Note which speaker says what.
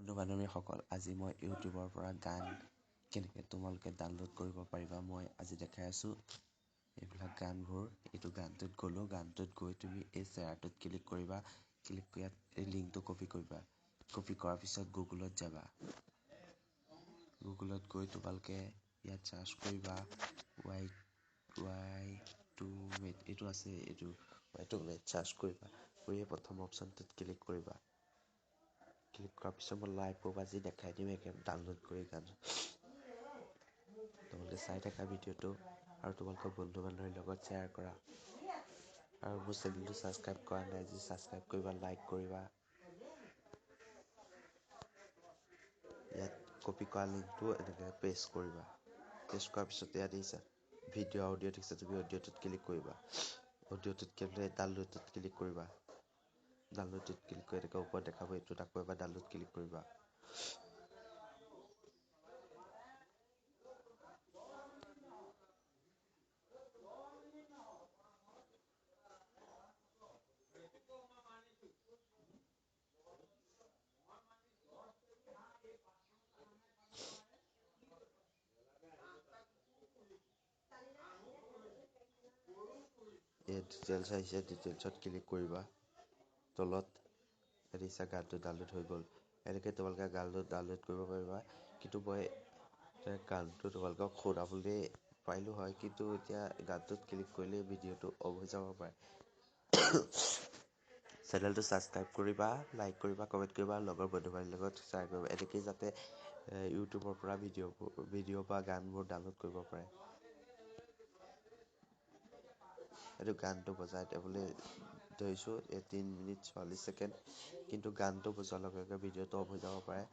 Speaker 1: বন্ধু-বান্ধৱীসকল, আজি মই ইউটিউবৰ পৰা গান কেনেকৈ তোমালোকে ডাউনলোড কৰিব পাৰিবা মই আজি দেখাই আছোঁ। এইবিলাক গানবোৰ, এইটো গানটোত গ'লোঁ, গানটোত গৈ তুমি এই শ্বেয়াৰটোত ক্লিক কৰিবা। ক্লিক কৰি এই লিংকটো কপি কৰিবা। কপি কৰাৰ পিছত গুগলত যাবা। গুগলত গৈ তোমালোকে ইয়াত চাৰ্চ কৰিবা এইটো আছে, এইটো চাৰ্চ কৰিবা। কৰি প্ৰথম অপশ্যনটোত ক্লিক কৰিবা। ক্লিক কৰাৰ পিছত মই লাইভ আজি দেখাই দিম ডাউনলোড কৰি গান। তোমালোকে চাই থাকা ভিডিঅ'টো আৰু তোমালোকৰ বন্ধু-বান্ধৱীৰ লগত শ্বেয়াৰ কৰা। আৰু মোৰ চেনেলটো ছাবস্ক্ৰাইব কৰা নাই যদি ছাবস্ক্ৰাইব কৰিবা, লাইক কৰিবা। ইয়াত কপি কৰা লিংকটো এনেকৈ পেষ্ট কৰিবা। পেষ্ট কৰাৰ পিছত ইয়াত দেখিছা ভিডিঅ' অডিঅ' দেখিছা, তুমি অডিঅ'টোত ক্লিক কৰিবা। অডিঅ'টোত ক্লিক ডাউনলোডটোত ক্লিক কৰিবা। ডাউনলোডটোত ক্লিক কৰি এনেকৈ ওপৰত দেখাব, এইটোত আকৌ এবাৰ ডাউনলোড ক্লিক কৰিবা। এই ডিটেইলছ আহিছে, ডিটেইলছত ক্লিক কৰিবা। তলত দেখিছা গানটো ডাউনলোড হৈ গ'ল। এনেকৈ তোমালোকে গানটো ডাউনলোড কৰিব পাৰিবা। কিন্তু মই গানটো তোমালোকক শুনাবলৈ পাৰিলোঁ হয়, কিন্তু এতিয়া গানটোত ক্লিক কৰিলে ভিডিঅ'টো অফ হৈ যাব পাৰে। চেনেলটো ছাবস্ক্ৰাইব কৰিবা, লাইক কৰিবা, কমেণ্ট কৰিবা, লগৰ বন্ধু-বান্ধৱীৰ লগত শ্বেয়াৰ কৰিবা। এনেকেই যাতে ইউটিউবৰ পৰা ভিডিঅ' বা গানবোৰ ডাউনলোড কৰিব পাৰে। এইটো গানটো বজাই দিবলৈ ধৰিছোঁ 3 মিনিট 44 ছেকেণ্ড, কিন্তু গানটো বজোৱাৰ লগে লগে ভিডিঅ'টো অফ হৈ যাব পাৰে।